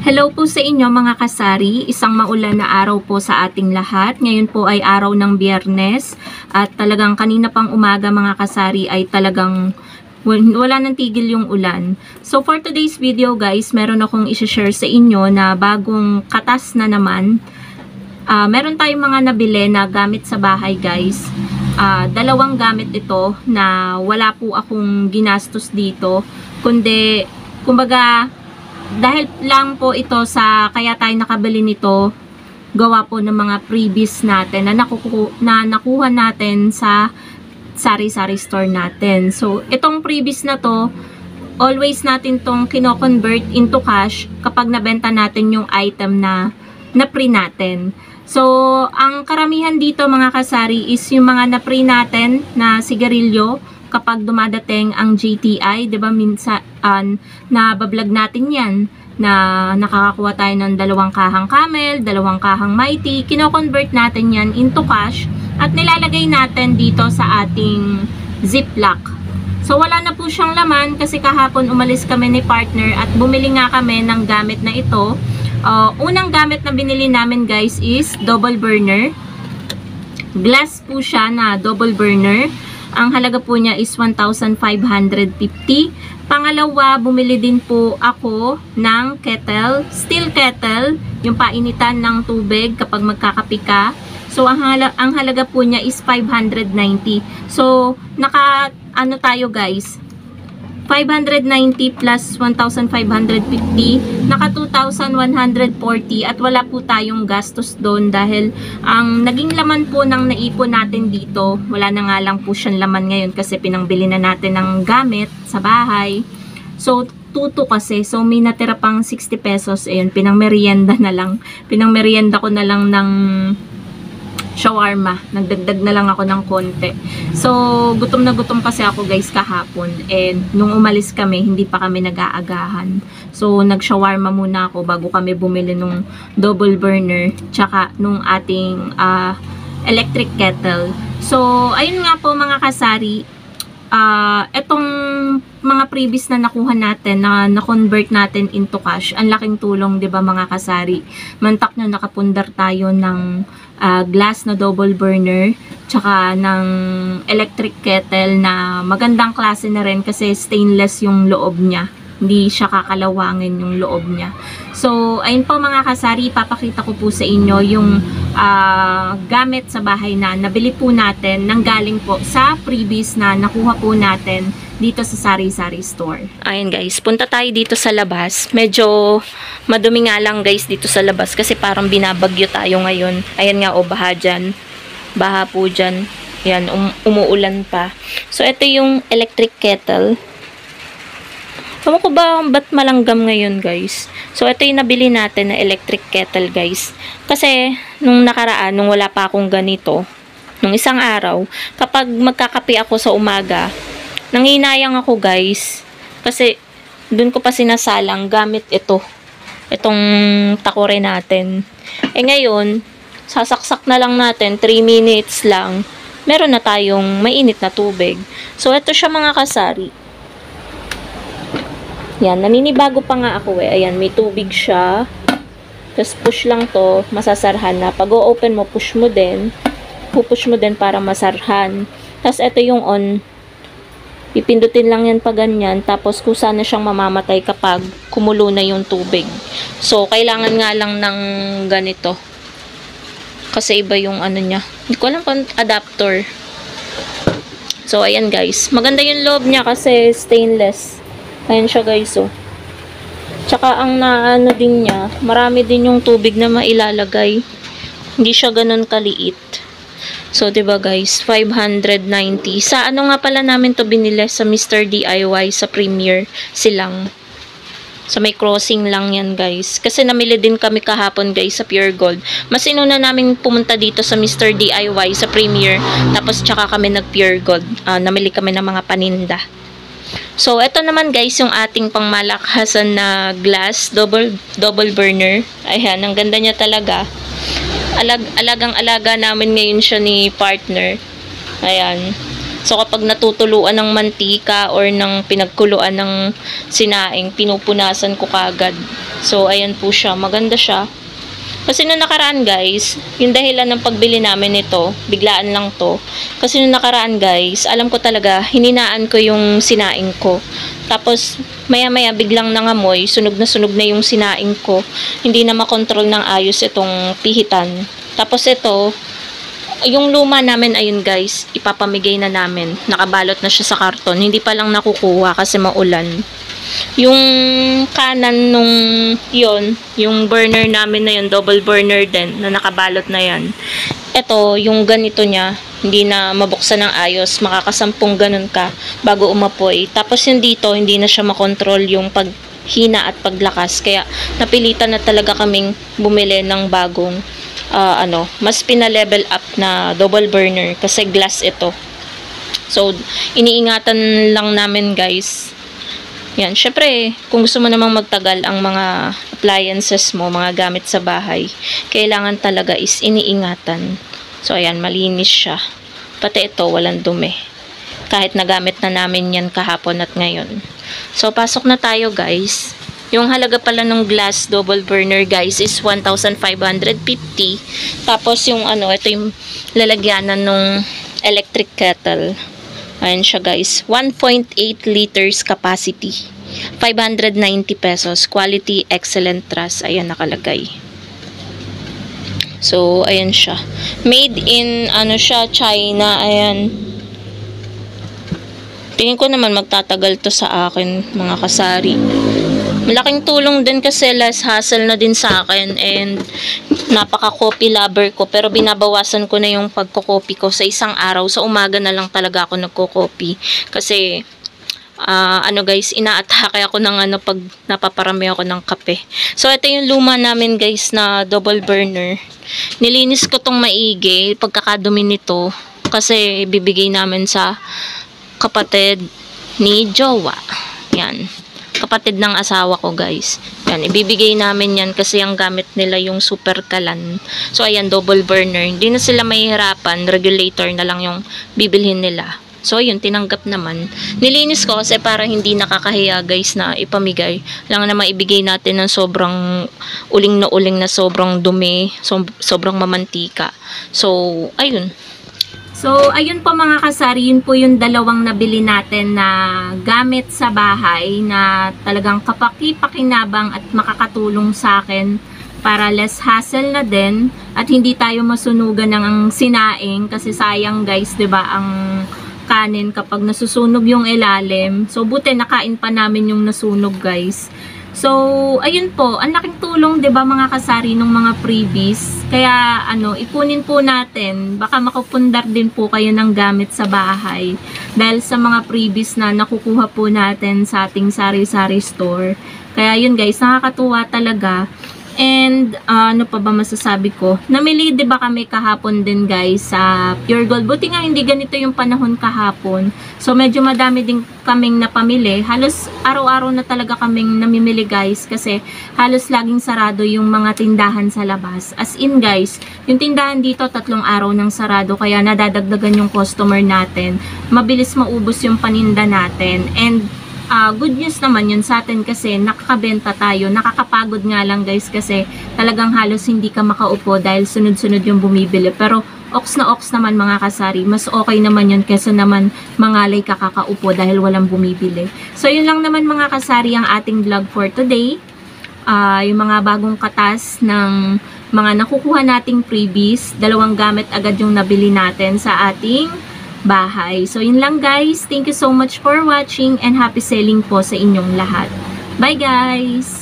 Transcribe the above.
Hello po sa inyo mga kasari, isang maulan na araw po sa ating lahat. Ngayon po ay araw ng Biyernes at talagang kanina pang umaga mga kasari ay talagang wala nang tigil yung ulan. So for today's video guys, meron akong i-share sa inyo na bagong katas na naman. Meron tayong mga nabili na gamit sa bahay guys. Dalawang gamit ito na wala po akong ginastos dito, kundi kumbaga dahil lang po ito sa kaya tayo nakabili nito gawa po ng mga freebies natin na nakuha natin sa sari-sari store natin. So itong freebies na to, always natin tong kino-convert into cash kapag nabenta natin yung item na na-free natin. So ang karamihan dito mga kasari is yung mga na-free natin na sigarilyo. Kapag dumadating ang GTI, 'di ba minsan nabablog natin 'yan na nakakakuha tayo ng 2 kahang Camel, 2 kahang Mighty, kino-convert natin 'yan into cash at nilalagay natin dito sa ating Ziploc. So wala na po siyang laman kasi kahapon umalis kami ni partner at bumili nga kami ng gamit na ito. Unang gamit na binili namin guys is double burner. Glass po siya na double burner. Ang halaga po niya is 1,550. Pangalawa, bumili din po ako ng kettle, steel kettle, yung painitan ng tubig kapag magkakape ka. So, ang halaga po niya is 590. So, ano tayo guys? 590 plus 1,550, naka 2,140 at wala po tayong gastos doon dahil ang naging laman po ng naipon natin dito, wala na nga lang po siyang laman ngayon kasi pinangbili na natin ng gamit sa bahay. So, tuto kasi. So, may natira pang 60 pesos. Ayun, pinangmerienda na lang. Pinangmerienda ko na lang ng shawarma. Nagdagdag na lang ako ng konti. So, gutom na gutom kasi ako guys kahapon. And nung umalis kami, hindi pa kami nag-aagahan. So, nag-shawarma muna ako bago kami bumili nung double burner tsaka nung ating electric kettle. So, ayun nga po mga kasari. Etong mga previous na nakuha natin na convert natin into cash, ang laking tulong 'di ba mga kasari. Mantak na nakapundar tayo ng glass na double burner tsaka ng electric kettle na magandang klase na rin kasi stainless yung loob niya. Hindi siya kakalawangin yung loob niya. So, ayun po mga kasari, ipapakita ko po sa inyo yung gamit sa bahay na nabili po natin nang galing po sa freebies na nakuha po natin dito sa sari-sari store. Ayun guys, punta tayo dito sa labas. Medyo madumi nga lang guys dito sa labas kasi parang binabagyo tayo ngayon. Ayan nga o, baha dyan. Baha po dyan. Yan, umuulan pa. So, ito yung electric kettle. Ewan ko ba ba't malanggam ngayon guys. So ito yung nabili natin na electric kettle guys. Kasi nung nakaraan, nung wala pa akong ganito, nung isang araw, kapag magkakape ako sa umaga, nanginayang ako guys. Kasi dun ko pa sinasalang gamit ito. Itong takore natin. Eh ngayon, sasaksak na lang natin, 3 minutes lang, meron na tayong mainit na tubig. So ito siya mga kasari. Yan, naninibago pa nga ako eh. Ayan, may tubig siya. Tapos push lang to, masasarhan na. Pag o-open mo, push mo din. Pupush mo din para masarhan. Tapos ito yung on. Pipindutin lang yan pa ganyan. Tapos kusa na siyang mamamatay kapag kumulo na yung tubig. So, kailangan nga lang ng ganito. Kasi iba yung ano niya. Hindi ko alam kung adapter. So, ayan guys. Maganda yung loob niya kasi stainless. Ayan siya guys oh. Tsaka ang naano din niya, marami din yung tubig na mailalagay. Hindi siya ganun kaliit. So 'di ba guys, 590. Sa ano nga pala namin to binili sa Mr. DIY sa Premier Silang. Sa may crossing lang yan guys. Kasi namili din kami kahapon guys sa Pure Gold. Mas inuna namin pumunta dito sa Mr. DIY sa Premier. Tapos tsaka kami nag Pure Gold. Namili kami ng mga paninda. So, ito naman guys, yung ating pangmalakasan na glass, double burner. Ayan, ang ganda niya talaga. Alagang-alaga namin ngayon siya ni partner. Ayan. So kapag natutuluan ng mantika or ng pinagkuluan ng sinaing, pinupunasan ko kagad. So ayan po siya, maganda siya. Kasi nung nakaraan guys, yung dahilan ng pagbili namin nito, biglaan lang to. Kasi nung nakaraan guys, alam ko talaga, hininaan ko yung sinaing ko. Tapos, maya-maya biglang nangamoy, sunog na yung sinaing ko. Hindi na makontrol ng ayos itong pihitan. Tapos ito, yung luma namin, ayun guys, ipapamigay na namin. Nakabalot na siya sa karton. Hindi pa lang nakukuha kasi maulan. Yung kanan nung yon, yung burner namin na yun, double burner din, na nakabalot na yan. Ito, yung ganito niya, hindi na mabuksan ng ayos, makakasampung ganun ka bago umapoy. Tapos yung dito, hindi na siya makontrol yung paghina at paglakas. Kaya napilitan na talaga kaming bumili ng bagong mas pina-level up na double burner kasi glass ito. So, iniingatan lang namin guys. Yan, syempre, kung gusto mo namang magtagal ang mga appliances mo, mga gamit sa bahay, kailangan talaga is iniingatan. So, ayan, malinis siya. Pati ito, walang dumi. Kahit nagamit na namin yan kahapon at ngayon. So, pasok na tayo guys. Yung halaga pala ng glass double burner guys is 1,550. Tapos yung ito yung lalagyanan ng electric kettle. Ayan siya guys, 1.8 liters capacity, 590 pesos, quality excellent trust, ayan nakalagay. So ayan siya, made in China, ayan. Tingin ko naman magtatagal to sa akin mga kasari. Malaking tulong din kasi less hassle na din sa akin and napaka-copy lover ko pero binabawasan ko na yung pagko-copy ko sa isang araw. Sa umaga na lang talaga ako nagko-copy kasi guys, inaatake ako ng pag napaparami ako ng kape. So ito yung luma namin guys na double burner. Nilinis ko tong maigi pagkakadumi nito kasi bibigay namin sa kapatid ni jowa. Yan. Kapatid ng asawa ko guys. Yan, ibibigay namin yan kasi ang gamit nila yung super kalan. So ayan, double burner. Hindi na sila mahihirapan, regulator na lang yung bibilhin nila. So ayun, tinanggap naman. Nilinis ko kasi para hindi nakakahiya guys na ipamigay. Lang na maibigay natin ng sobrang uling na sobrang dumi, sobrang mamantika. So ayun. So, ayun po mga kasari, yun po yung dalawang nabili natin na gamit sa bahay na talagang kapaki-pakinabang at makakatulong sa akin para less hassle na din at hindi tayo masunugan ng sinaing kasi sayang guys, 'di ba, ang kanin kapag nasusunog yung ilalim. So, buti nakain pa namin yung nasunog guys. So, ayun po, ang laking tulong 'di ba mga kasari ng mga freebies. Kaya ipunin po natin, baka makapundar din po kayo ng gamit sa bahay dahil sa mga freebies na nakukuha po natin sa ating sari-sari store. Kaya yun guys, nakakatuwa talaga. And ano pa ba masasabi ko? Namili 'di ba kami kahapon din guys sa Pure Gold. Buti nga hindi ganito yung panahon kahapon. So medyo madami din kaming napamili. Halos araw-araw na talaga kaming namimili guys kasi halos laging sarado yung mga tindahan sa labas. As in guys, yung tindahan dito 3 araw nang sarado kaya nadadagdagan yung customer natin. Mabilis maubos yung paninda natin. And good news naman yun sa atin kasi nakakabenta tayo. Nakakapagod nga lang guys kasi talagang halos hindi ka makaupo dahil sunod-sunod yung bumibili. Pero ox na ox naman mga kasari. Mas okay naman yun kesa naman mangalay ka kakaupo dahil walang bumibili. So yun lang naman mga kasari ang ating vlog for today. Yung mga bagong katas ng mga nakukuha nating freebies. 2 gamit agad yung nabili natin sa ating bahay. So, yun lang guys. Thank you so much for watching and happy selling po sa inyong lahat. Bye guys!